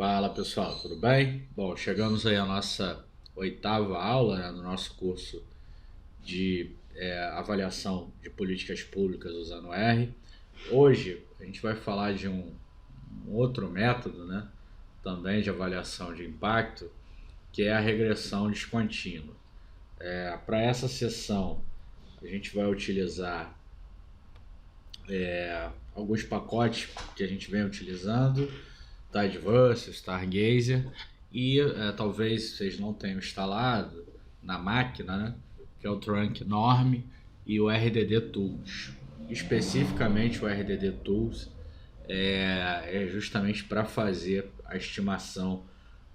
Fala pessoal, tudo bem? Bom, chegamos aí à nossa oitava aula, né, do nosso curso de avaliação de políticas públicas usando R. Hoje a gente vai falar de um outro método, né, também de avaliação de impacto, que é a regressão descontínua. Para essa sessão a gente vai utilizar alguns pacotes que a gente vem utilizando, Tidyverse, Stargazer, e talvez vocês não tenham instalado na máquina, né, que é o Trunk Norm e o RDD Tools. Especificamente o RDD Tools é justamente para fazer a estimação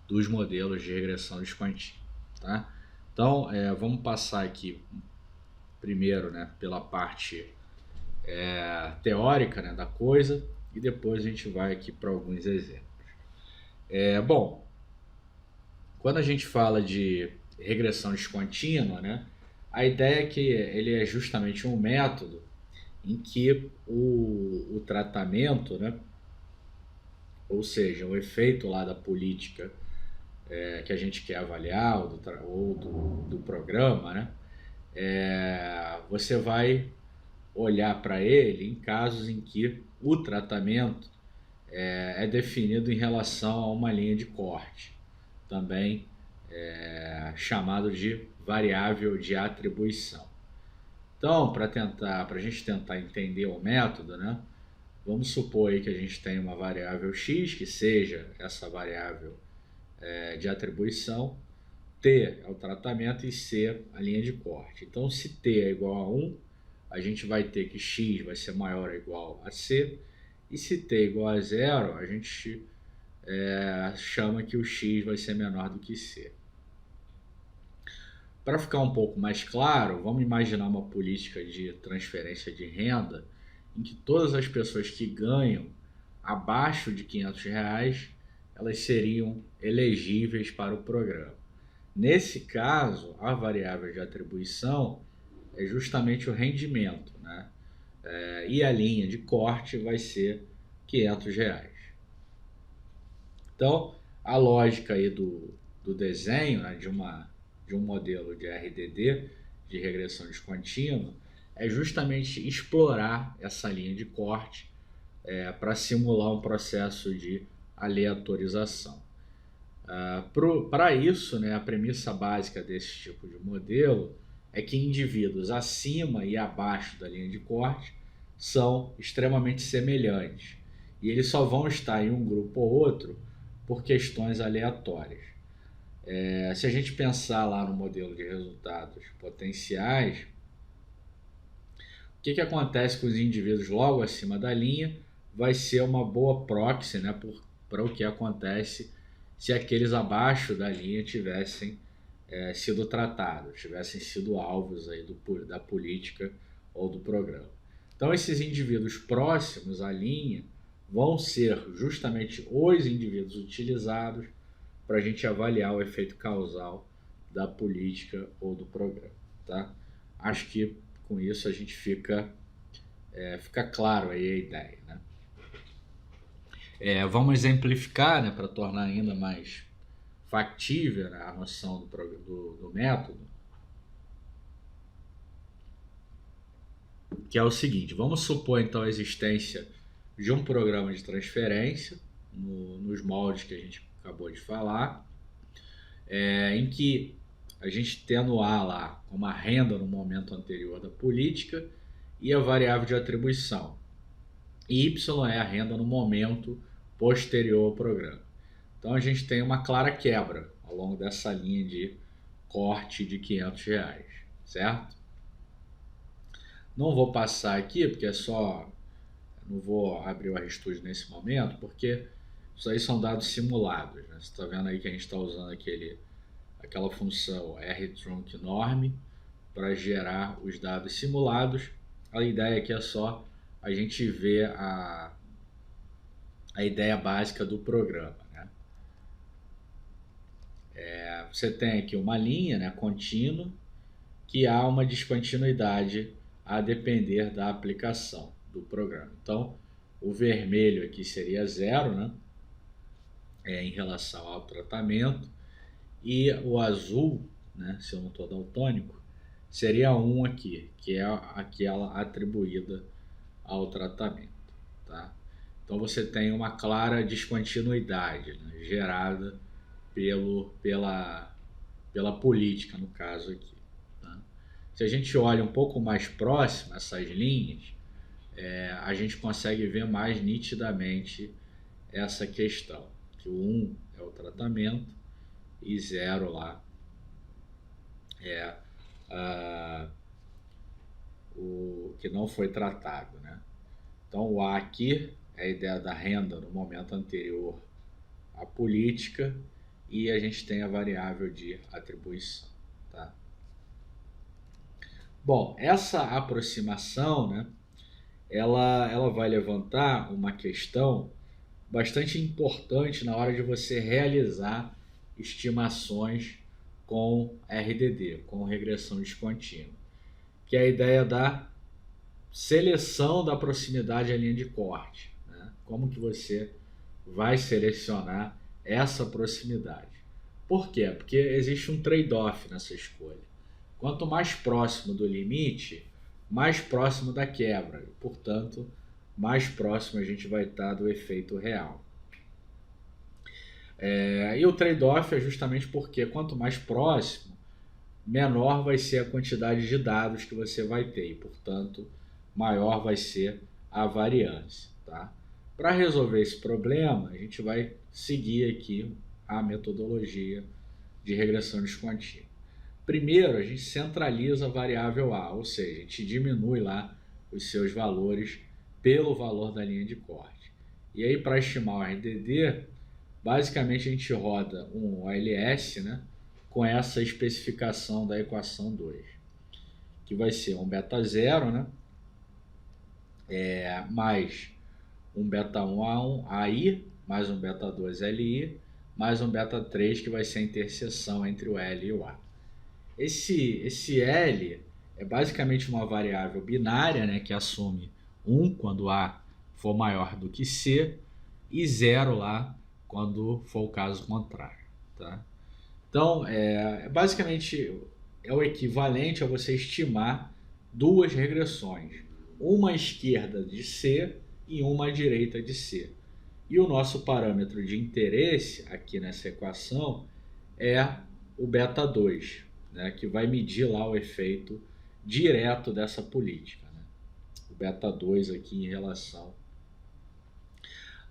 dos modelos de regressão descontínua. Tá? Então, vamos passar aqui primeiro, né, pela parte teórica, né, da coisa, e depois a gente vai aqui para alguns exemplos. Bom, quando a gente fala de regressão descontínua, né, a ideia é que ele é justamente um método em que o tratamento, né, ou seja, o efeito lá da política que a gente quer avaliar, ou do programa, né, você vai olhar para ele em casos em que o tratamento é definido em relação a uma linha de corte, também chamado de variável de atribuição. Então, para a gente tentar entender o método, né, vamos supor aí que a gente tem uma variável x, que seja essa variável de atribuição, t é o tratamento e c a linha de corte. Então, se t é igual a 1, a gente vai ter que x vai ser maior ou igual a c, e se t é igual a 0, a gente chama que o x vai ser menor do que c. Para ficar um pouco mais claro, vamos imaginar uma política de transferência de renda em que todas as pessoas que ganham abaixo de R$ 500, elas seriam elegíveis para o programa. Nesse caso, a variável de atribuição é justamente o rendimento, né? E a linha de corte vai ser R$ 500. Então, a lógica aí do desenho, né, de um modelo de RDD, de regressão descontínua, é justamente explorar essa linha de corte para simular um processo de aleatorização. Para isso, né, a premissa básica desse tipo de modelo é que indivíduos acima e abaixo da linha de corte são extremamente semelhantes e eles só vão estar em um grupo ou outro por questões aleatórias. Se a gente pensar lá no modelo de resultados potenciais, o que acontece com os indivíduos logo acima da linha vai ser uma boa proxy, né, para o que acontece se aqueles abaixo da linha tivessem sido tratados, tivessem sido alvos aí da política ou do programa. Então, esses indivíduos próximos à linha vão ser justamente os indivíduos utilizados para a gente avaliar o efeito causal da política ou do programa. Tá? Acho que com isso a gente fica claro aí a ideia. Né? Vamos exemplificar, né, para tornar ainda mais factível, né, a noção do método, que é o seguinte: vamos supor então a existência de um programa de transferência nos moldes que a gente acabou de falar, em que a gente tendo A lá como a renda no momento anterior da política e a variável de atribuição, y é a renda no momento posterior ao programa. Então a gente tem uma clara quebra ao longo dessa linha de corte de R$ 500, certo? Não vou passar aqui porque não vou abrir o RStudio nesse momento, porque isso aí são dados simulados, né? Você está vendo aí que a gente está usando aquela função rtrunknorm para gerar os dados simulados. A ideia aqui é só a gente ver a ideia básica do programa. Né? Você tem aqui uma linha, né, contínua, que há uma descontinuidade a depender da aplicação do programa. Então, o vermelho aqui seria 0, né? em relação ao tratamento, e o azul, né, se eu não estou daltônico, seria 1 aqui, que é aquela atribuída ao tratamento. Tá? Então você tem uma clara descontinuidade, né, gerada pela política, no caso aqui. Tá? Se a gente olha um pouco mais próximo essas linhas, a gente consegue ver mais nitidamente essa questão, que o 1 é o tratamento e 0 lá é o que não foi tratado, né? Então o A aqui é a ideia da renda no momento anterior à política, e a gente tem a variável de atribuição. Tá? Bom, essa aproximação, né, ela vai levantar uma questão bastante importante na hora de você realizar estimações com RDD, com regressão descontínua, que é a ideia da seleção da proximidade à linha de corte. Né? Como que você vai selecionar essa proximidade? Por quê? Porque existe um trade-off nessa escolha. Quanto mais próximo do limite, mais próximo da quebra, e, portanto, mais próximo a gente vai estar do efeito real. E o trade-off é justamente porque quanto mais próximo, menor vai ser a quantidade de dados que você vai ter, e, portanto, maior vai ser a variância. Tá? Para resolver esse problema, a gente vai seguir aqui a metodologia de regressão descontínua. Primeiro, a gente centraliza a variável A, ou seja, a gente diminui lá os seus valores pelo valor da linha de corte. E aí, para estimar o RDD, basicamente a gente roda um OLS, né, com essa especificação da equação 2, que vai ser um beta 0, né, mais um beta 1 A1 AI, mais um beta 2 LI, mais um beta 3, que vai ser a interseção entre o L e o A. Esse L é basicamente uma variável binária, né, que assume 1 quando A for maior do que C e 0 lá quando for o caso contrário. Tá? Então, basicamente é o equivalente a você estimar duas regressões, uma à esquerda de C e uma à direita de C. E o nosso parâmetro de interesse aqui nessa equação é o beta 2, né, que vai medir lá o efeito direto dessa política. Né? O beta 2 aqui em relação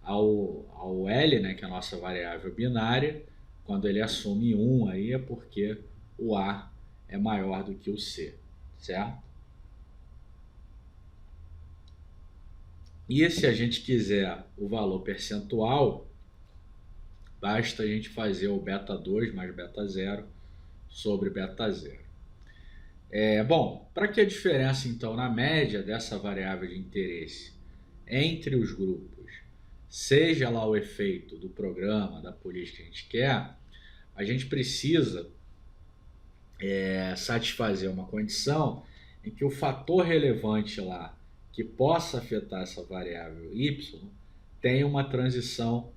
ao L, né, que é a nossa variável binária, quando ele assume 1 aí é porque o A é maior do que o C, certo? E se a gente quiser o valor percentual, basta a gente fazer o beta 2 mais beta 0 sobre beta 0. Bom, para que a diferença então na média dessa variável de interesse entre os grupos seja lá o efeito do programa, da política que a gente quer, a gente precisa satisfazer uma condição em que o fator relevante lá que possa afetar essa variável y tenha uma transição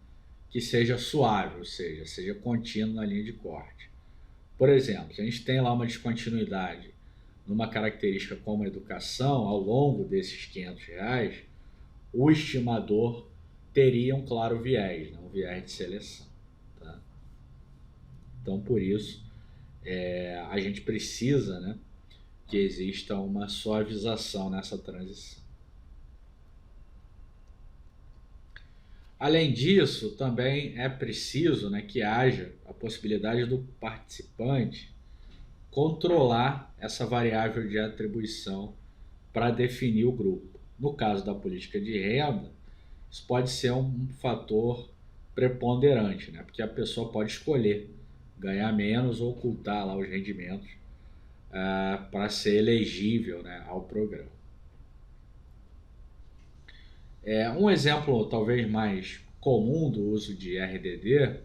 que seja suave, ou seja contínua na linha de corte. Por exemplo, se a gente tem lá uma descontinuidade numa característica como a educação, ao longo desses R$500, o estimador teria um claro viés, né? Um viés de seleção. Tá? Então, por isso, a gente precisa, né, que exista uma suavização nessa transição. Além disso, também é preciso, né, que haja a possibilidade do participante controlar essa variável de atribuição para definir o grupo. No caso da política de renda, isso pode ser um fator preponderante, né, porque a pessoa pode escolher ganhar menos ou ocultar lá os rendimentos para ser elegível, né, ao programa. Um exemplo talvez mais comum do uso de RDD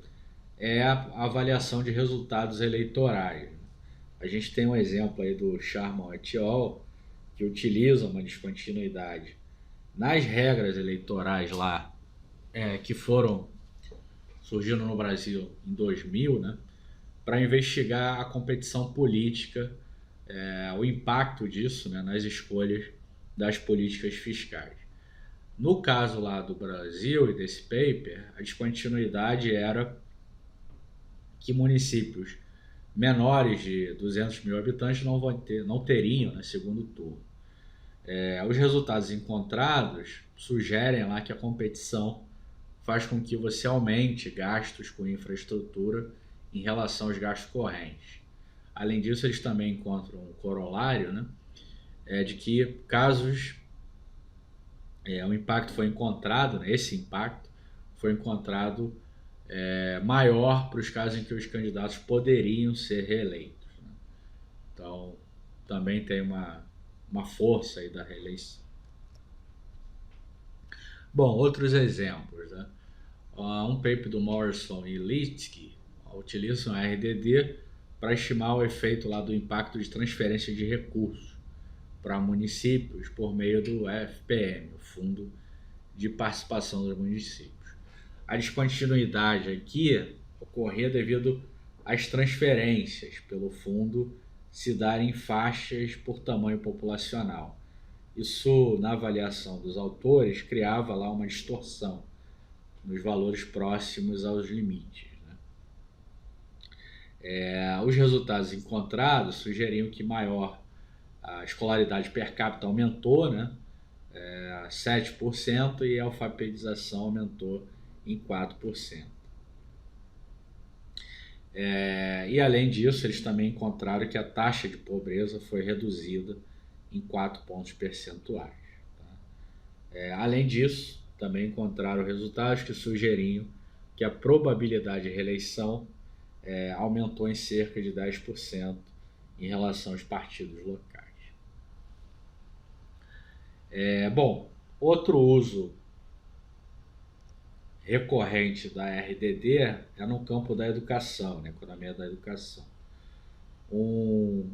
é a avaliação de resultados eleitorais. A gente tem um exemplo aí do Sharma et al., que utiliza uma descontinuidade nas regras eleitorais lá, que foram surgindo no Brasil em 2000, né, para investigar a competição política, o impacto disso, né, nas escolhas das políticas fiscais. No caso lá do Brasil e desse paper, a descontinuidade era que municípios menores de 200 mil habitantes não teriam, né, segundo turno. Os resultados encontrados sugerem lá que a competição faz com que você aumente gastos com infraestrutura em relação aos gastos correntes. Além disso, eles também encontram um corolário, né, de que casos o impacto foi encontrado, né, esse impacto foi encontrado maior para os casos em que os candidatos poderiam ser reeleitos, né? Então, também tem uma força aí da reeleição. Bom, outros exemplos, né? Um paper do Morrison e Litsky utilizam a RDD para estimar o efeito lá do impacto de transferência de recursos para municípios por meio do FPM, o Fundo de Participação dos Municípios. A descontinuidade aqui ocorria devido às transferências pelo fundo se darem em faixas por tamanho populacional. Isso, na avaliação dos autores, criava lá uma distorção nos valores próximos aos limites, né? Os resultados encontrados sugeriam que a escolaridade per capita aumentou, né, 7%, e a alfabetização aumentou em 4%. E além disso, eles também encontraram que a taxa de pobreza foi reduzida em 4 pontos percentuais. Tá? Além disso, também encontraram resultados que sugeriam que a probabilidade de reeleição aumentou em cerca de 10% em relação aos partidos locais. Bom, outro uso recorrente da RDD é no campo da educação, né, economia da educação. Um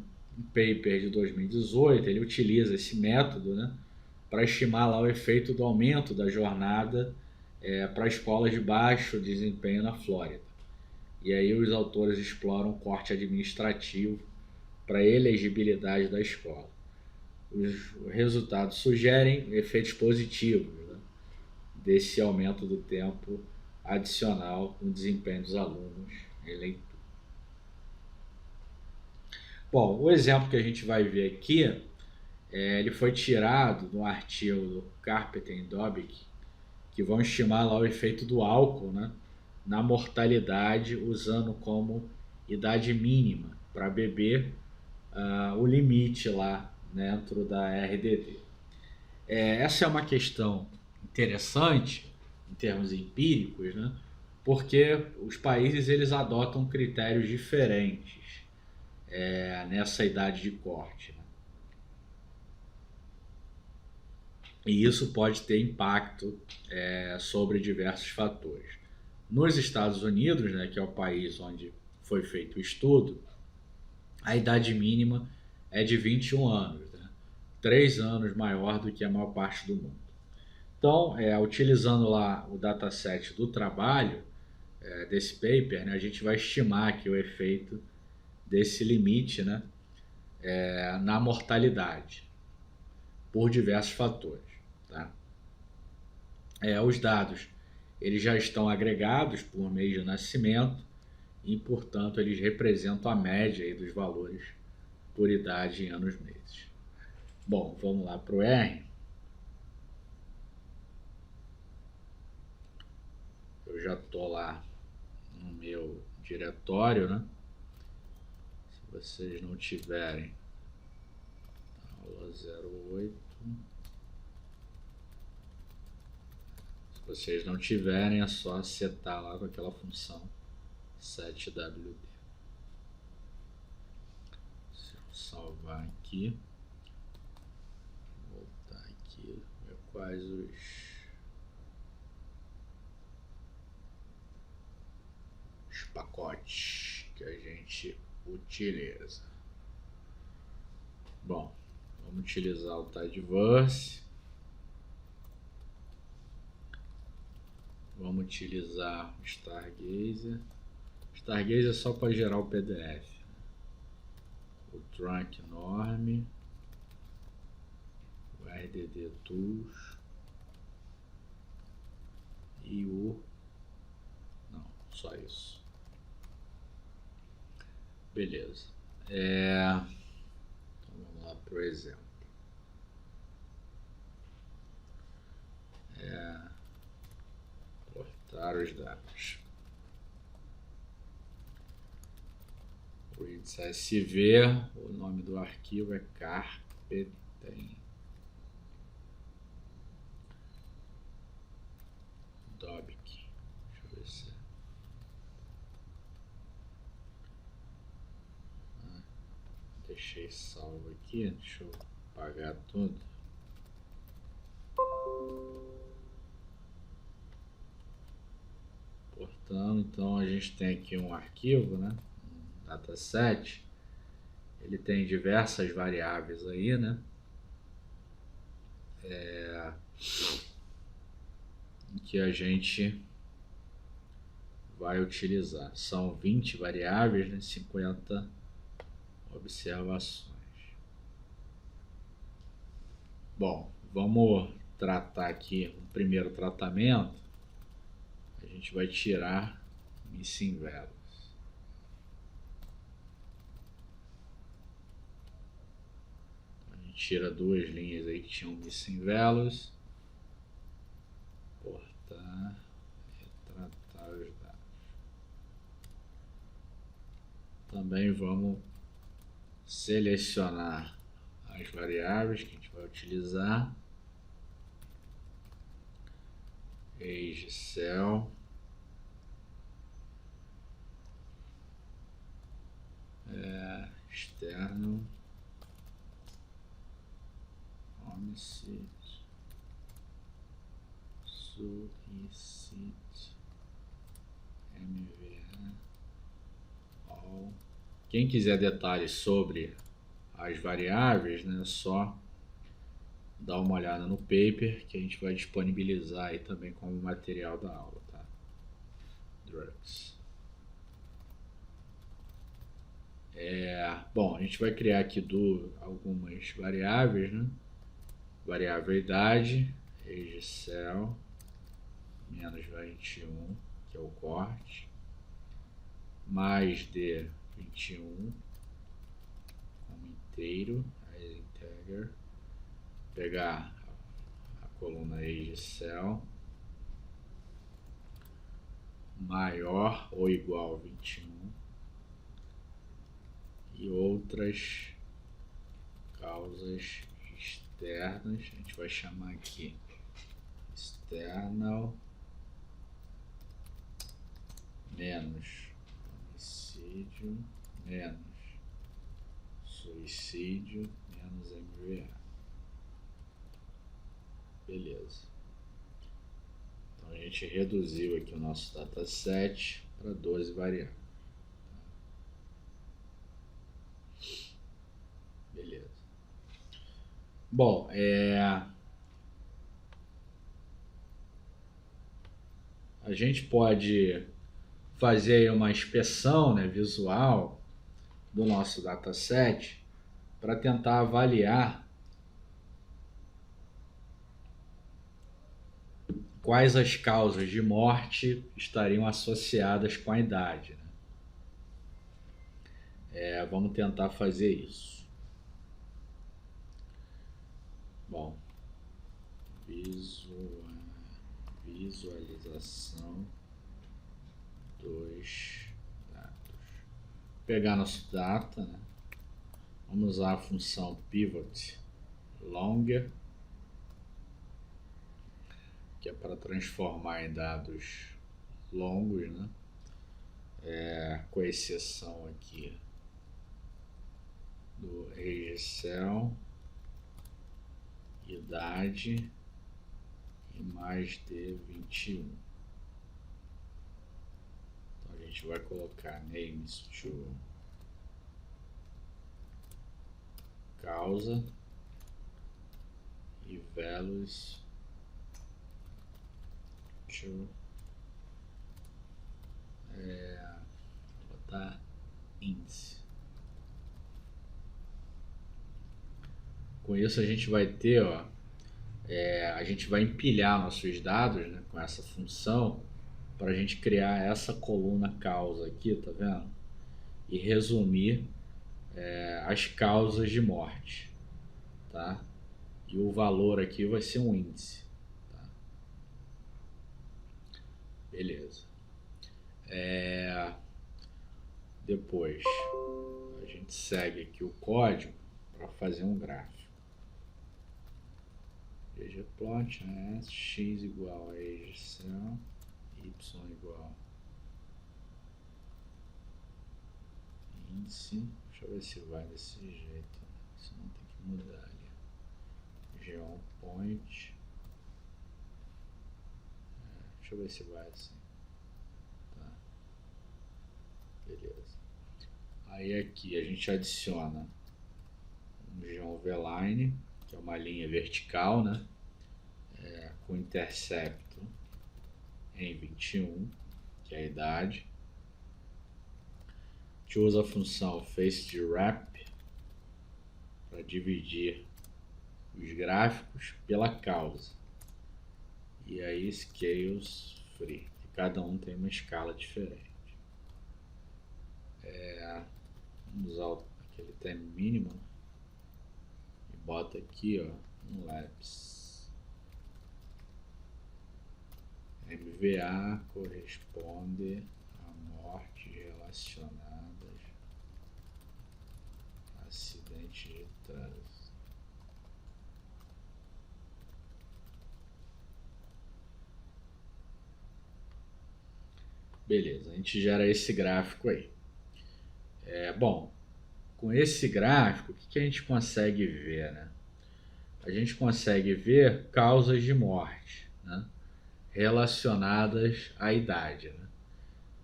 paper de 2018, ele utiliza esse método, né, para estimar lá o efeito do aumento da jornada para escolas de baixo desempenho na Flórida. E aí os autores exploram o corte administrativo para a elegibilidade da escola. Os resultados sugerem efeitos positivos, né, desse aumento do tempo adicional no desempenho dos alunos em leitura. Bom, o exemplo que a gente vai ver aqui, ele foi tirado de um artigo do Carpenter e Dobick, que vão estimar lá o efeito do álcool, né, na mortalidade, usando como idade mínima para beber o limite lá dentro da RDD. Essa é uma questão interessante em termos empíricos, né, porque os países eles adotam critérios diferentes nessa idade de corte, né? E isso pode ter impacto sobre diversos fatores. Nos Estados Unidos, né, que é o país onde foi feito o estudo, a idade mínima é de 21 anos, né? 3 anos maior do que a maior parte do mundo. Então, utilizando lá o dataset do trabalho desse paper, né, a gente vai estimar aqui o efeito desse limite, né, na mortalidade, por diversos fatores. Tá? Os dados eles já estão agregados por mês de nascimento e, portanto, eles representam a média aí dos valores por idade em anos-meses. Bom, vamos lá para o R. Eu já estou lá no meu diretório, né? Se vocês não tiverem, aula 08. Se vocês não tiverem, é só setar lá com aquela função setwd. Se eu salvar aqui, voltar aqui, ver quais os pacotes que a gente utiliza. Bom, vamos utilizar o Tidyverse. Vamos utilizar o Stargazer. Stargazer é só para gerar o PDF. O Trunk Norm, o RDD Tools e o... não, só isso. Beleza. Então vamos lá para o exemplo. Portar os dados. Reads SV, o nome do arquivo é Carpetem. Dobic. Deixa eu ver se... deixei salvo aqui, deixa eu apagar tudo. Portanto, então a gente tem aqui um arquivo, né? Um dataset. Ele tem diversas variáveis aí, né? Que a gente vai utilizar. São 20 variáveis, né? 50 observações. Bom, vamos tratar aqui o primeiro tratamento. A gente vai tirar missing values. A gente tira duas linhas aí que tinham missing values. Portar, retratar os dados. Também vamos selecionar as variáveis que a gente vai utilizar. Age cell. Externo. Homicide. Suicide. MVA. All. Quem quiser detalhes sobre as variáveis, né, é só dar uma olhada no paper que a gente vai disponibilizar aí também como material da aula, tá? Drugs. Bom, a gente vai criar aqui algumas variáveis, né? Variável idade, age cell, menos 21, que é o corte, mais de 21, como inteiro, aí integer, pegar a coluna age cell, maior ou igual a 21, e outras causas externas, a gente vai chamar aqui external menos homicídio menos suicídio menos MVA. Beleza. Então a gente reduziu aqui o nosso dataset para 12 variáveis. Beleza. Bom, a gente pode fazer uma inspeção, né, visual do nosso dataset para tentar avaliar quais as causas de morte estariam associadas com a idade, né? Vamos tentar fazer isso. Bom, visualização dos dados. Vou pegar nosso data, né? Vamos usar a função pivot longer, que é para transformar em dados longos, né? Com exceção aqui do age cell, idade e mais de 21. Então a gente vai colocar names to causa e values to Com isso a gente vai ter, ó, a gente vai empilhar nossos dados, né, com essa função para a gente criar essa coluna causa aqui, tá vendo? E resumir as causas de morte, tá? E o valor aqui vai ser um índice, tá? Beleza. Depois a gente segue aqui o código para fazer um gráfico. ggplot, né? X igual a ggcel, y igual índice. Deixa eu ver se vai desse jeito, senão tem que mudar ali. G1 point. Deixa eu ver se vai assim. Tá. Beleza. Aí aqui a gente adiciona um G1 vline, que é uma linha vertical, né? Com intercepto em 21, que é a idade. A gente usa a função faceDewRap para dividir os gráficos pela causa. E aí scales free, que cada um tem uma escala diferente. Vamos usar aquele time mínimo e bota aqui, ó, um lapse. MVA corresponde a mortes relacionadas a acidente de trânsito. Beleza, a gente gera esse gráfico aí. Bom, com esse gráfico, o que a gente consegue ver, né? A gente consegue ver causas de morte, né, relacionadas à idade, né?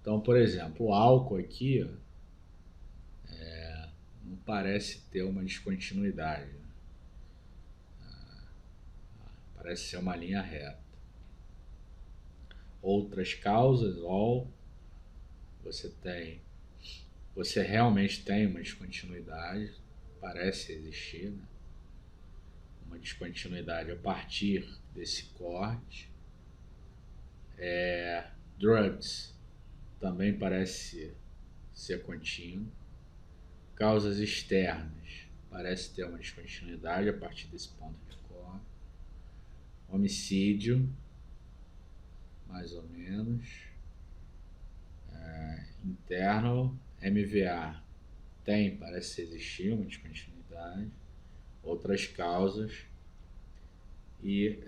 Então, por exemplo, o álcool aqui, ó, não parece ter uma descontinuidade, né? Parece ser uma linha reta. Outras causas, você realmente tem uma descontinuidade, parece existir, né? Uma descontinuidade a partir desse corte. Drugs também parece ser contínuo. Causas externas parece ter uma descontinuidade a partir desse ponto de corte. Homicídio, mais ou menos. Interno, MVA parece existir uma descontinuidade. Outras causas e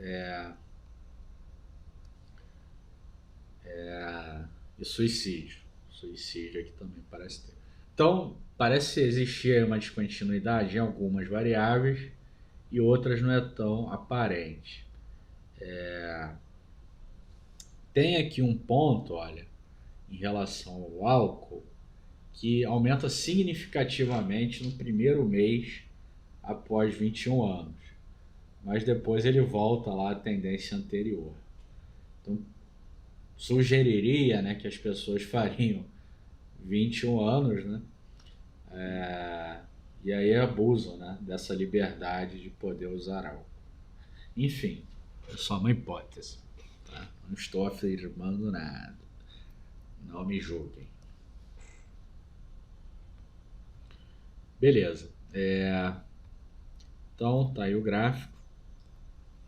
suicídio. Suicídio aqui também parece ter. Então, parece existir uma descontinuidade em algumas variáveis e outras não é tão aparente. Tem aqui um ponto, olha, em relação ao álcool, que aumenta significativamente no primeiro mês após 21 anos. Mas depois ele volta lá à tendência anterior. Então, sugeriria, né, que as pessoas fariam 21 anos, né? E aí abusam, né, dessa liberdade de poder usar álcool. Enfim, é só uma hipótese, tá? Não estou afirmando nada. Não me julguem. Beleza. Então, tá aí o gráfico.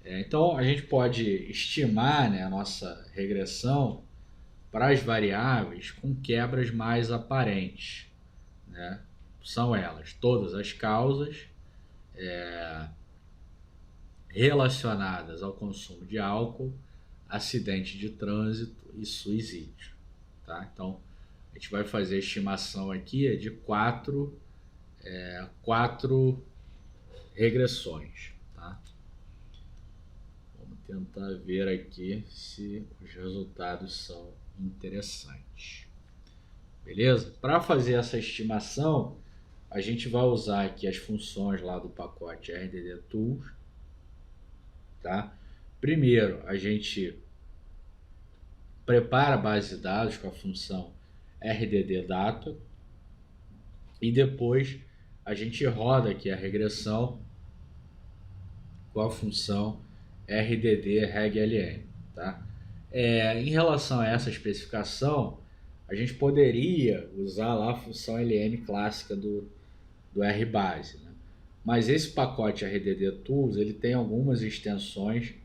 Então, a gente pode estimar, né, a nossa regressão para as variáveis com quebras mais aparentes, né? São elas todas as causas relacionadas ao consumo de álcool, acidente de trânsito e suicídio, tá? Então, a gente vai fazer a estimação aqui de quatro regressões, tá? Vamos tentar ver aqui se os resultados são interessantes. Beleza? Para fazer essa estimação, a gente vai usar aqui as funções lá do pacote RDD Tools, tá? Primeiro, a gente prepara a base de dados com a função RDD Data e depois a gente roda aqui a regressão com a função RDD-reglm, tá? Em relação a essa especificação, a gente poderia usar lá a função LM clássica do RBase, né? Mas esse pacote RDD Tools ele tem algumas extensões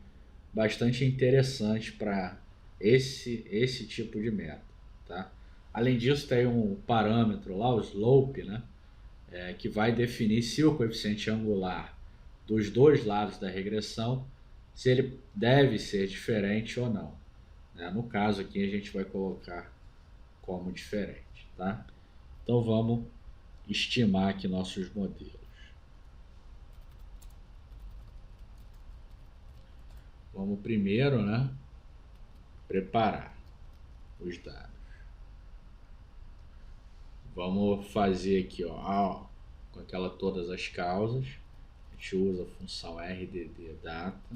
bastante interessantes para esse tipo de método, tá? Além disso, tem um parâmetro lá, o slope, né? Que vai definir se o coeficiente angular dos dois lados da regressão, se ele deve ser diferente ou não, né? No caso aqui a gente vai colocar como diferente, tá? Então vamos estimar aqui nossos modelos. Vamos primeiro, né, preparar os dados. Vamos fazer aqui, ó, com aquela todas as causas. A gente usa a função RDD data.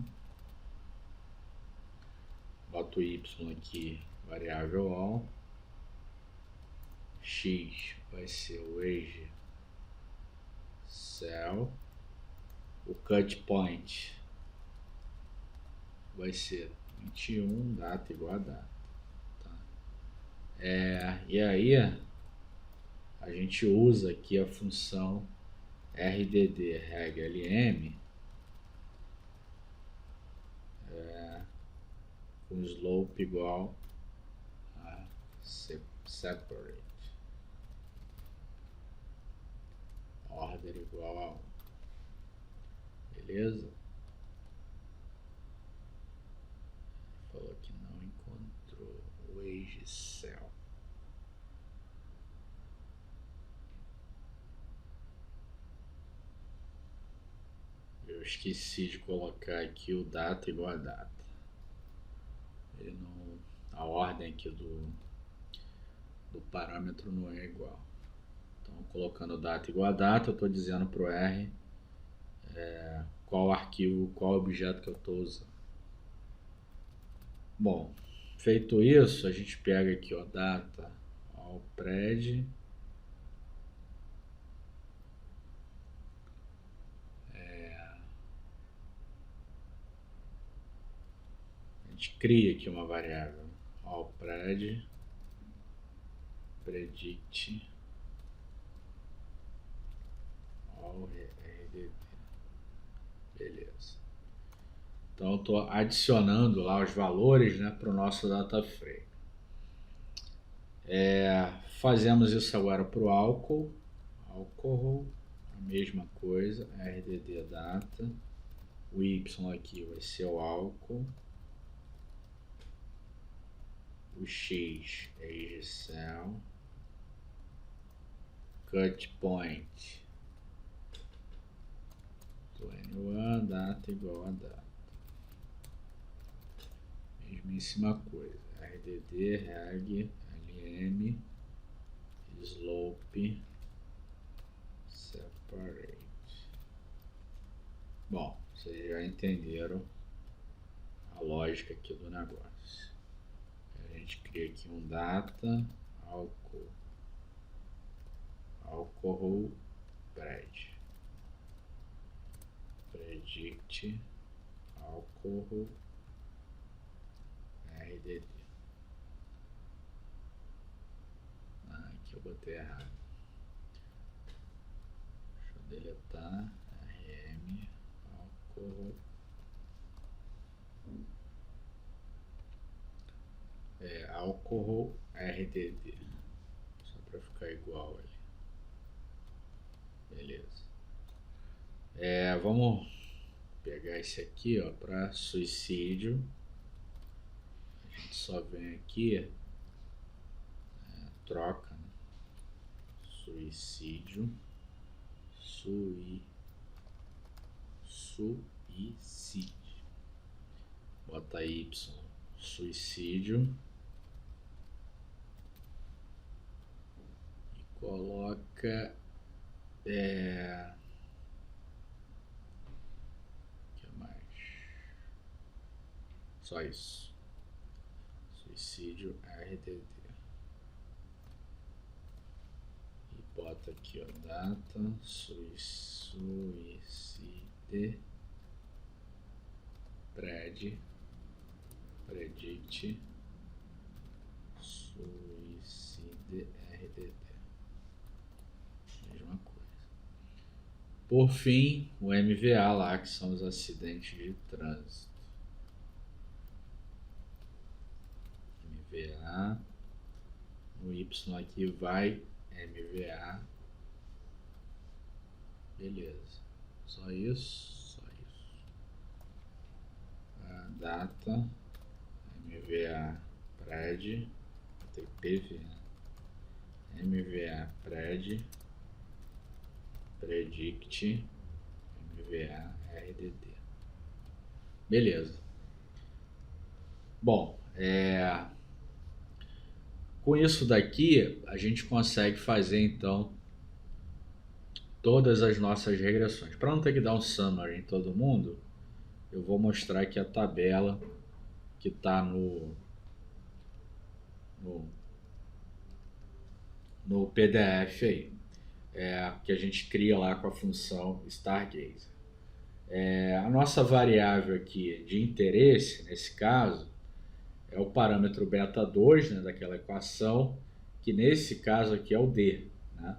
Boto o y aqui, variável all. X vai ser o age cell. O cut point vai ser 21, data igual a data. Tá? E aí a gente usa aqui a função RDD reglm com slope igual a separate. Order igual a 1. Beleza? Falou que não encontrou o age cell. Eu esqueci de colocar aqui o data igual a data. Ele não, a ordem aqui do parâmetro não é igual. Então, colocando data igual a data, eu estou dizendo para o R qual arquivo, qual objeto que eu estou usando. Bom, feito isso, a gente pega aqui, ó, data ao pred. A gente cria aqui uma variável ao pred predict ao RDD. Beleza. Então eu estou adicionando lá os valores, né, para o nosso data frame. Fazemos isso agora para o álcool, a mesma coisa, RDD data, o Y aqui vai ser o álcool, o X é age cell, cut point 21, data igual a data. Mesmíssima coisa, RDD, reg, LM, slope, separate. Bom, vocês já entenderam a lógica aqui do negócio. A gente cria aqui um data, alcohol, pred, predict, alcohol, RDD. Aqui eu botei errado. Deixa eu deletar. RM, alcohol. Alcohol RDD. Só para ficar igual ali. Beleza. Vamos pegar esse aqui, ó, para suicídio. A gente só vem aqui, troca, né? Suicídio, suicídio, bota Y, suicídio, e coloca que mais? Só isso. Suicídio RDD. E bota aqui, ó, data suicide pred, predict, suicide, RDD. Mesma coisa. Por fim, o MVA lá, que são os acidentes de trânsito. MVA, o Y aqui vai MVA. Beleza. Só isso, só isso. A data, MVA pred, tem PV, MVA pred, predict, MVA RDD. Beleza. Bom, com isso daqui a gente consegue fazer então todas as nossas regressões. Para não ter que dar um summary em todo mundo, eu vou mostrar aqui a tabela que está no PDF aí, que a gente cria lá com a função Stargazer. A nossa variável aqui de interesse, nesse caso, é o parâmetro beta 2, né, daquela equação, que nesse caso aqui é o D, né?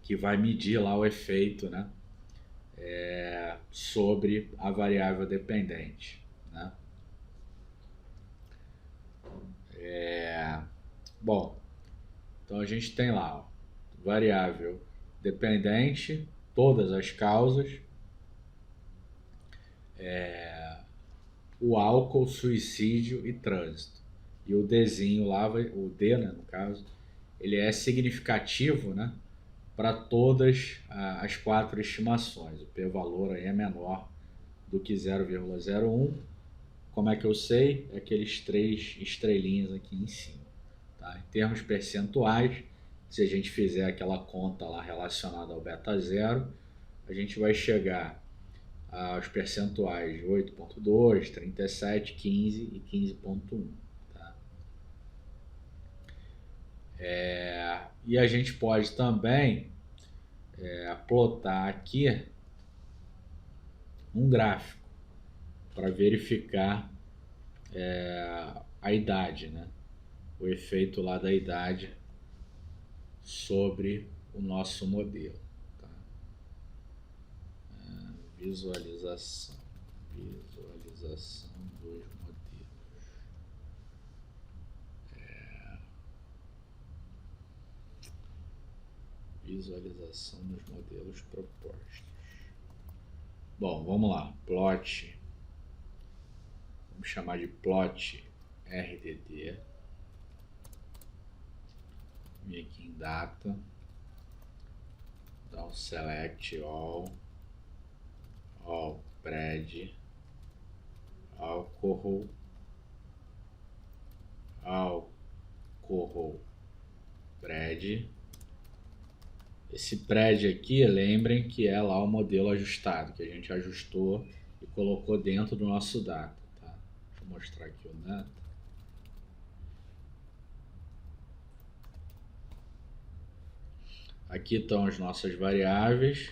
Que vai medir lá o efeito, né, sobre a variável dependente, né? Bom, então a gente tem lá, ó, variável dependente, todas as causas, o álcool, suicídio e trânsito. E o Dzinho lá, o D, né, no caso, ele é significativo, né, para todas as 4 estimações. O p-valor aí é menor do que 0,01. Como é que eu sei? É aqueles 3 estrelinhas aqui em cima. Tá? Em termos percentuais, se a gente fizer aquela conta lá relacionada ao beta 0, a gente vai chegar aos percentuais de 8,2, 37, 15 e 15,1. Tá? E a gente pode também plotar aqui um gráfico para verificar a idade, né? O efeito lá da idade sobre o nosso modelo. Tá? Visualização dos modelos. Visualização dos modelos propostos. Bom, vamos lá. Plot. Vamos chamar de plot RDD. Vem aqui em data. Dá um select all pred, alcohol pred. Esse pred aqui, lembrem que é lá o modelo ajustado, que a gente ajustou e colocou dentro do nosso data. Tá? Deixa eu mostrar aqui o data. Aqui estão as nossas variáveis.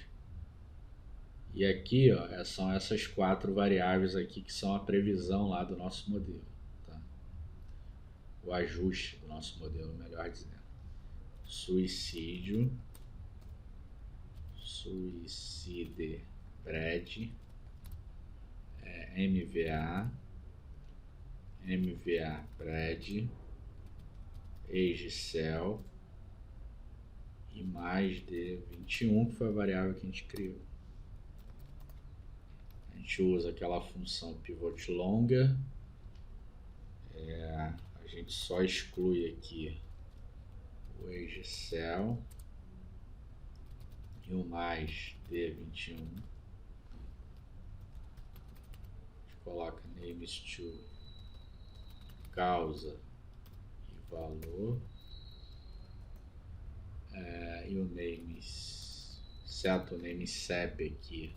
E aqui, ó, são essas 4 variáveis aqui que são a previsão lá do nosso modelo. Tá? O ajuste do nosso modelo, melhor dizendo. Suicídio, suicide pred, MVA pred, age cell e mais de 21, que foi a variável que a gente criou. A gente usa aquela função pivot longa, a gente só exclui aqui o age cell e o mais D21. A gente coloca names to causa e valor, e o names, certo, o name SEP aqui,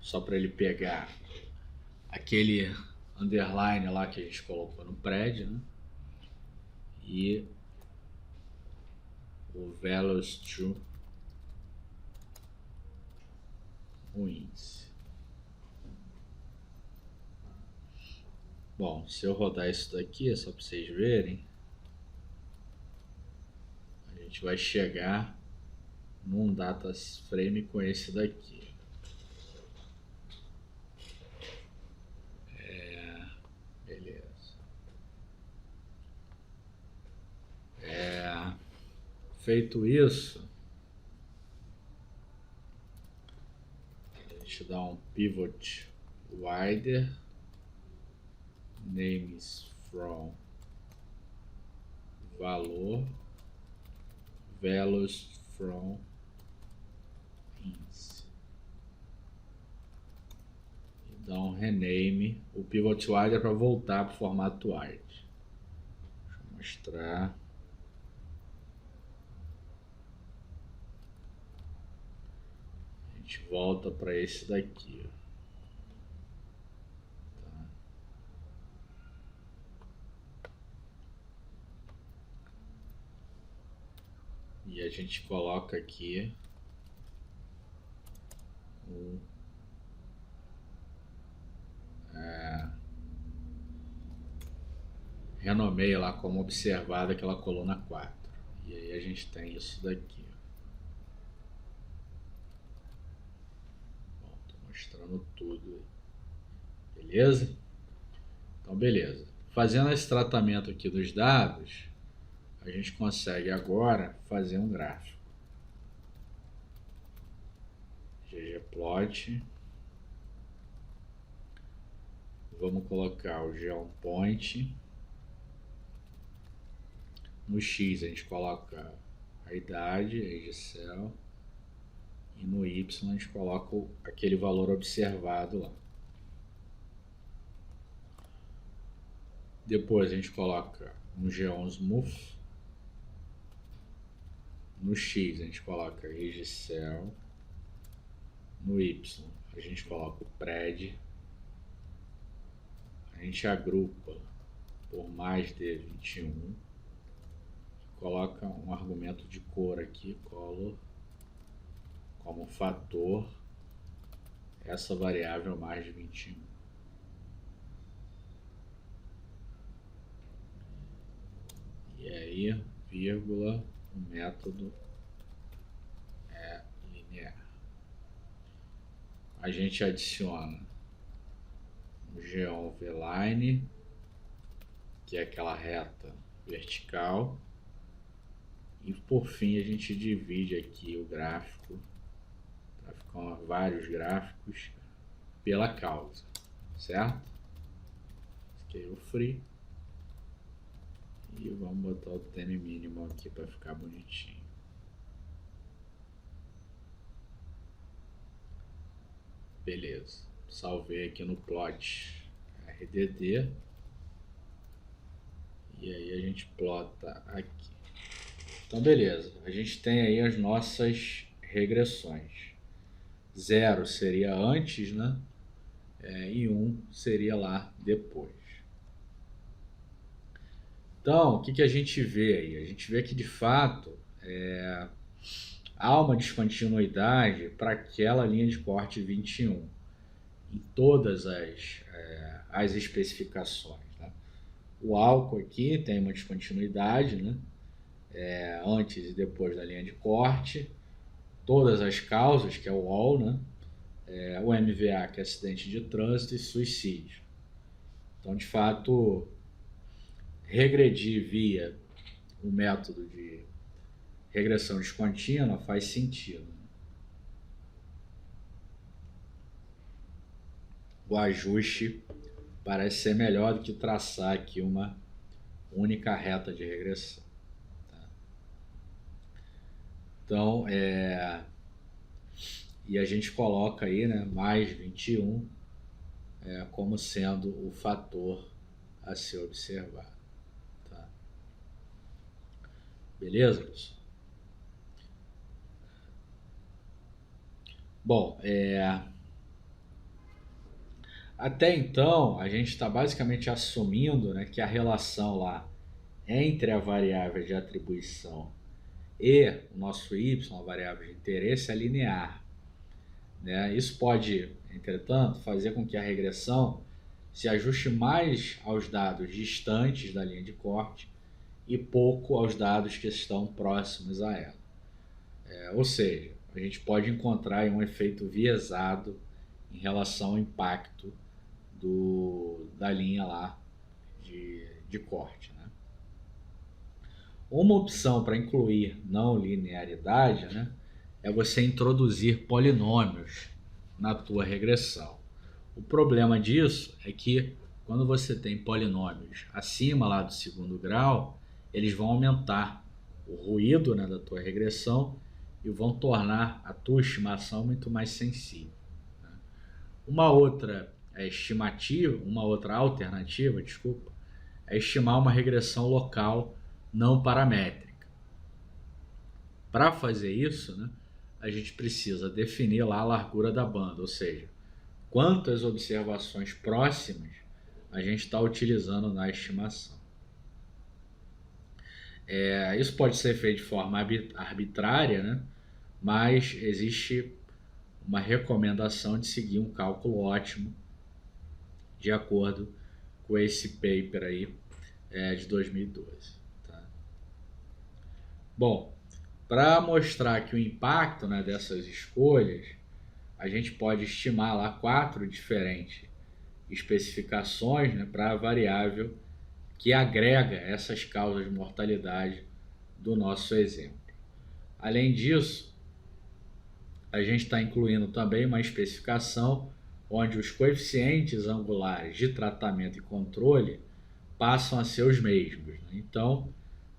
só para ele pegar aquele underline lá que a gente colocou no pred, né? E o values to o índice. Bom, se eu rodar isso daqui, só para vocês verem, a gente vai chegar num data frame com esse daqui. Beleza. Feito isso, a gente dá um pivot wider, names from valor, values from índice. E dá um rename. O pivot wider para voltar para o formato wide. Deixa eu mostrar. A gente volta para esse daqui. Tá. E a gente coloca aqui renomeia lá como observado aquela coluna 4. E aí a gente tem isso daqui. Bom, tô mostrando tudo. Beleza? Então, beleza. Fazendo esse tratamento aqui dos dados, a gente consegue agora fazer um gráfico. ggplot. Vamos colocar o geoPoint. No X a gente coloca a idade, age cell, e no Y a gente coloca aquele valor observado lá. Depois a gente coloca um geon smooth. No X a gente coloca age cell. No Y a gente coloca o pred. A gente agrupa por mais de 21. Coloca um argumento de cor aqui, color, como fator, essa variável mais de 21. E aí, vírgula, o método é linear. A gente adiciona o geon vline, que é aquela reta vertical. E por fim a gente divide aqui o gráfico, para ficar vários gráficos, pela causa, certo? Scale free. E vamos botar o time mínimo aqui para ficar bonitinho. Beleza. Salvei aqui no plot RDD. E aí a gente plota aqui. Então, beleza. A gente tem aí as nossas regressões. 0 seria antes, né? E 1 seria lá depois. Então, o que a gente vê aí? A gente vê que, de fato, há uma descontinuidade para aquela linha de corte 21 em todas as especificações. Né? O álcool aqui tem uma descontinuidade, né? Antes e depois da linha de corte, todas as causas, que é o all, né? O MVA, que é acidente de trânsito, e suicídio. Então, de fato, regredir via o método de regressão descontínua faz sentido. O ajuste parece ser melhor do que traçar aqui uma única reta de regressão. Então, e a gente coloca aí, né, mais 21 como sendo o fator a ser observado. Tá? Beleza? Bom, até então a gente está basicamente assumindo, né, que a relação lá entre a variável de atribuição e o nosso y, a variável de interesse, é linear. né? Isso pode, entretanto, fazer com que a regressão se ajuste mais aos dados distantes da linha de corte e pouco aos dados que estão próximos a ela. Ou seja, a gente pode encontrar aí um efeito viesado em relação ao impacto da linha lá de corte, né? Uma opção para incluir não linearidade, né, é você introduzir polinômios na tua regressão. O problema disso é que quando você tem polinômios acima lá do segundo grau, eles vão aumentar o ruído, né, da tua regressão e vão tornar a tua estimação muito mais sensível. Uma outra alternativa, é estimar uma regressão local não paramétrica. Para fazer isso, né, a gente precisa definir lá a largura da banda, ou seja, quantas observações próximas a gente está utilizando na estimação. Isso pode ser feito de forma arbitrária, né, mas existe uma recomendação de seguir um cálculo ótimo de acordo com esse paper aí de 2012. Tá? Bom, para mostrar aqui o impacto, né, dessas escolhas, a gente pode estimar lá 4 diferentes especificações, né, para a variável que agrega essas causas de mortalidade do nosso exemplo. Além disso, a gente está incluindo também uma especificação onde os coeficientes angulares de tratamento e controle passam a ser os mesmos, né? Então,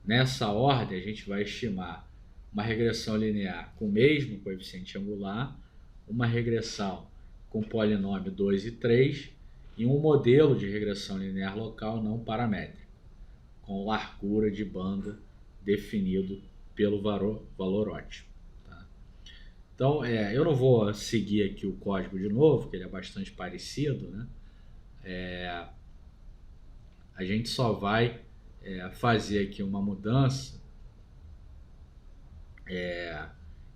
nessa ordem, a gente vai estimar uma regressão linear com o mesmo coeficiente angular, uma regressão com polinômio 2 e 3 e um modelo de regressão linear local não paramétrico, com largura de banda definido pelo valor ótimo. Então, eu não vou seguir aqui o código de novo, que ele é bastante parecido, né? A gente só vai fazer aqui uma mudança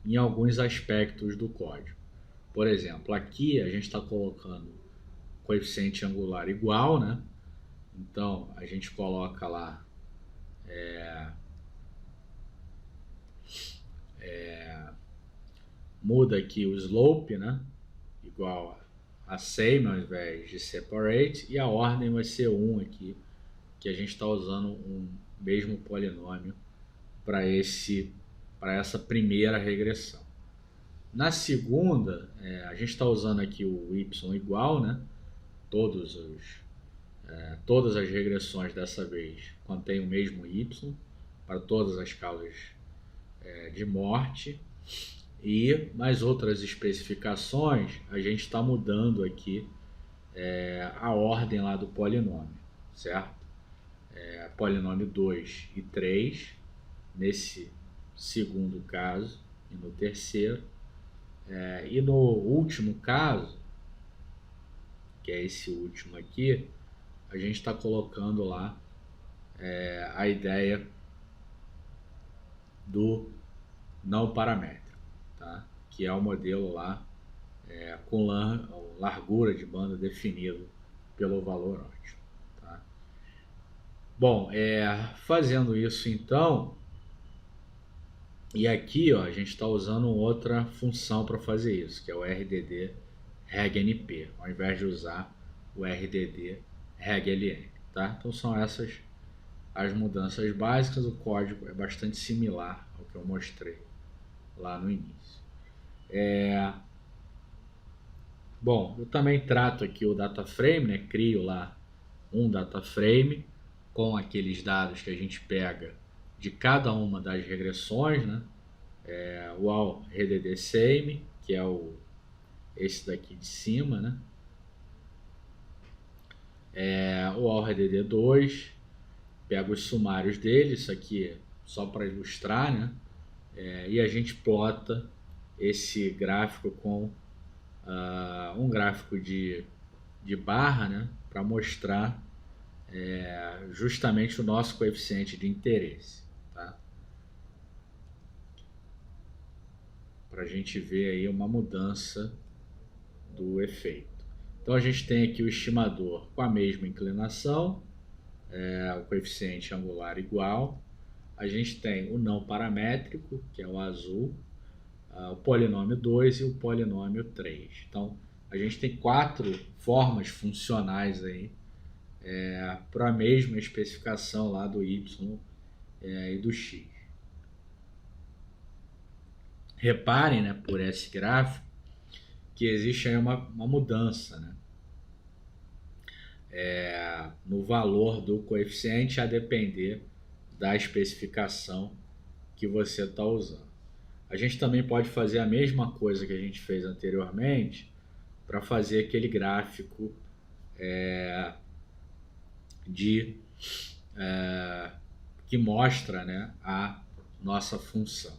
em alguns aspectos do código. Por exemplo, aqui a gente está colocando coeficiente angular igual, né? Então, a gente coloca lá muda aqui o slope, né? Igual a same ao invés de separate, e a ordem vai ser 1 aqui, que a gente está usando um mesmo polinômio para essa primeira regressão. Na segunda, a gente está usando aqui o y igual, né? Todas as regressões dessa vez contêm o mesmo y para todas as causas de morte. E mais outras especificações, a gente está mudando aqui a ordem lá do polinômio, certo? Polinômio 2 e 3, nesse segundo caso, e no terceiro. E no último caso, que é esse último aqui, a gente está colocando lá a ideia do não paramétrico. Tá? Que é o modelo lá com largura de banda definido pelo valor ótimo. Tá? Bom, fazendo isso então, e aqui a gente está usando outra função para fazer isso, que é o RDD regnp, ao invés de usar o RDD regln. Tá? Então são essas as mudanças básicas, o código é bastante similar ao que eu mostrei lá no início. Bom, eu também trato aqui o data frame, né? Crio lá um data frame com aqueles dados que a gente pega de cada uma das regressões, né? O all RDD same, que é esse daqui de cima, né? O all RDD 2, pego os sumários dele, isso aqui só para ilustrar, né? E a gente plota esse gráfico com um gráfico de barra, né, para mostrar justamente o nosso coeficiente de interesse, tá? Para a gente ver aí uma mudança do efeito. Então a gente tem aqui o estimador com a mesma inclinação, o coeficiente angular igual. A gente tem o não paramétrico, que é o azul, o polinômio 2 e o polinômio 3. Então a gente tem 4 formas funcionais aí para a mesma especificação lá do y e do x. Reparem, né, por esse gráfico, que existe aí uma mudança, né, no valor do coeficiente a depender da especificação que você está usando. A gente também pode fazer a mesma coisa que a gente fez anteriormente para fazer aquele gráfico que mostra, né, a nossa função.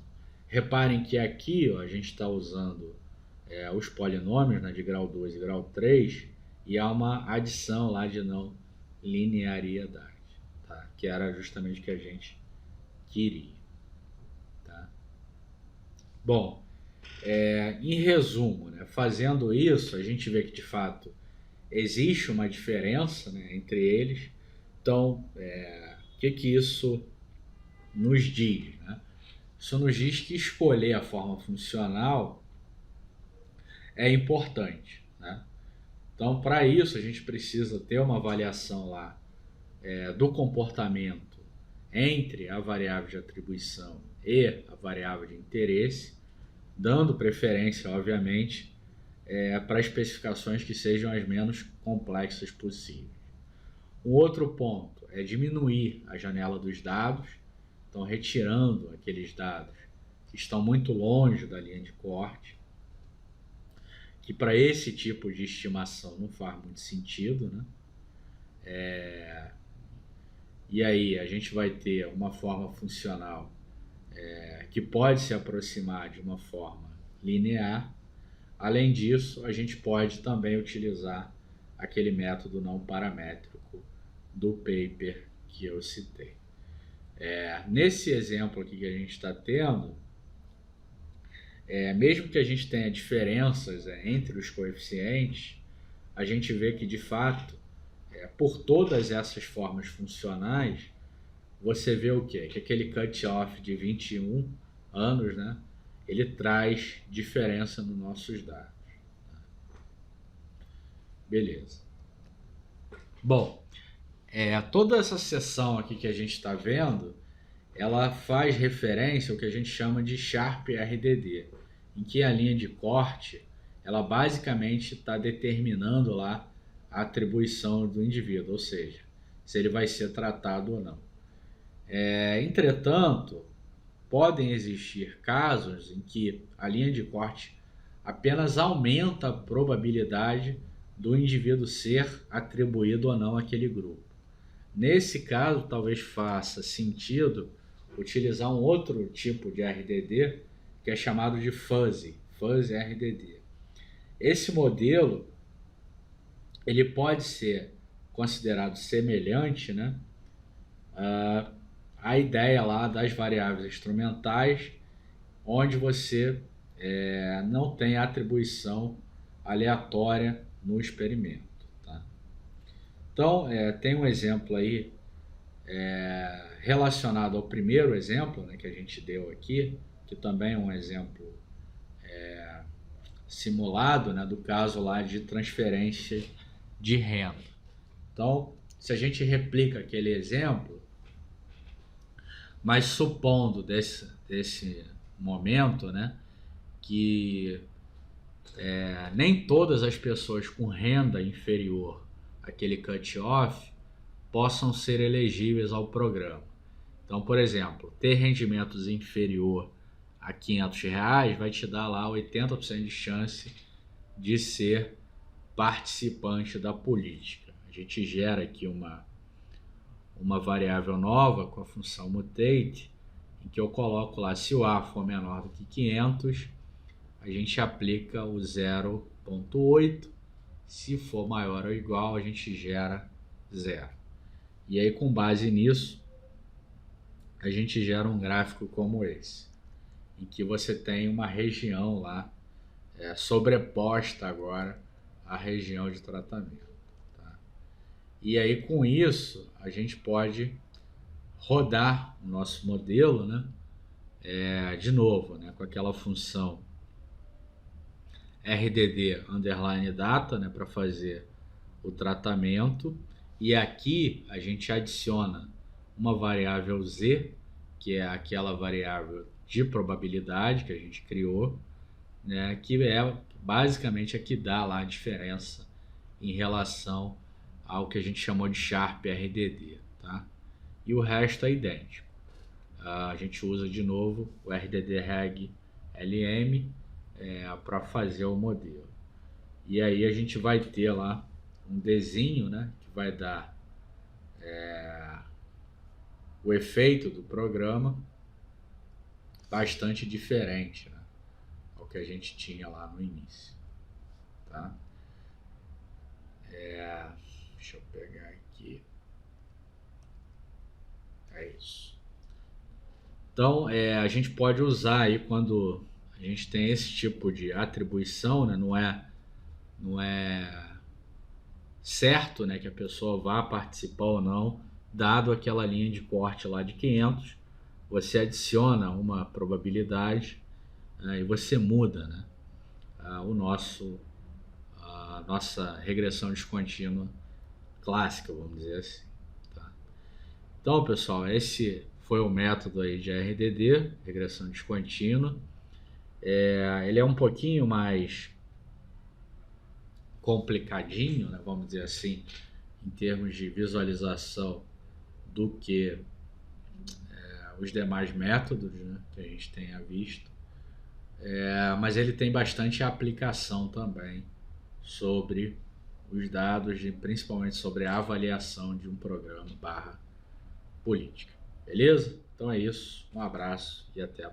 Reparem que aqui a gente está usando os polinômios, né, de grau 2 e grau 3, e há uma adição lá de não linearidade, tá? Que era justamente o que a gente queria. Tá? Bom, em resumo, né, fazendo isso, a gente vê que de fato existe uma diferença, né, entre eles. Então, o que isso nos diz? Né? Isso nos diz que escolher a forma funcional é importante. Né? Então, para isso, a gente precisa ter uma avaliação lá do comportamento entre a variável de atribuição e a variável de interesse, dando preferência, obviamente, para especificações que sejam as menos complexas possíveis. Um outro ponto é diminuir a janela dos dados, então retirando aqueles dados que estão muito longe da linha de corte, que para esse tipo de estimação não faz muito sentido, né? E aí a gente vai ter uma forma funcional que pode se aproximar de uma forma linear. Além disso, a gente pode também utilizar aquele método não paramétrico do paper que eu citei. Nesse exemplo aqui que a gente está tendo, mesmo que a gente tenha diferenças entre os coeficientes, a gente vê que de fato, por todas essas formas funcionais, você vê o quê? Que aquele cut-off de 21 anos, né, ele traz diferença nos nossos dados. Beleza. Bom, toda essa seção aqui que a gente está vendo, ela faz referência ao que a gente chama de Sharp RDD, em que a linha de corte, ela basicamente está determinando lá a atribuição do indivíduo, ou seja, se ele vai ser tratado ou não. Entretanto, podem existir casos em que a linha de corte apenas aumenta a probabilidade do indivíduo ser atribuído ou não àquele grupo. Nesse caso, talvez faça sentido utilizar um outro tipo de RDD, que é chamado de Fuzzy RDD. Esse modelo ele pode ser considerado semelhante, né, à ideia lá das variáveis instrumentais, onde você não tem atribuição aleatória no experimento. Tá? Então, tem um exemplo aí relacionado ao primeiro exemplo, né, que a gente deu aqui, que também é um exemplo simulado, né, do caso lá de transferência de renda. Então, se a gente replica aquele exemplo, mas supondo desse momento, né, que nem todas as pessoas com renda inferior àquele cut-off possam ser elegíveis ao programa. Então, por exemplo, ter rendimentos inferior a R$500 vai te dar lá 80% de chance de ser participante da política. A gente gera aqui uma variável nova com a função mutate, em que eu coloco lá, se o A for menor do que 500, a gente aplica o 0,8, se for maior ou igual, a gente gera 0. E aí, com base nisso, a gente gera um gráfico como esse, em que você tem uma região lá sobreposta agora a região de tratamento. Tá? E aí, com isso, a gente pode rodar o nosso modelo, né? De novo, né? Com aquela função RDD underline data, né? Para fazer o tratamento. E aqui a gente adiciona uma variável z, que é aquela variável de probabilidade que a gente criou, né, que é basicamente a que dá lá a diferença em relação ao que a gente chamou de Sharp RDD, tá? E o resto é idêntico. A gente usa de novo o RDD Reg LM para fazer o modelo. E aí a gente vai ter lá um desenho, né, que vai dar o efeito do programa bastante diferente, né, ao que a gente tinha lá no início, tá? Deixa eu pegar aqui. É isso. Então, a gente pode usar aí quando a gente tem esse tipo de atribuição, né? Não é certo, né, que a pessoa vá participar ou não, dado aquela linha de corte lá de 500, você adiciona uma probabilidade e você muda, né, a nossa regressão descontínua clássica, vamos dizer assim. Tá? Então, pessoal, esse foi o método aí de RDD, regressão descontínua. Ele é um pouquinho mais complicadinho, né, vamos dizer assim, em termos de visualização do que os demais métodos, né, que a gente tenha visto. Mas ele tem bastante aplicação também sobre os dados, principalmente sobre a avaliação de um programa / política. Beleza? Então é isso. Um abraço e até a próxima.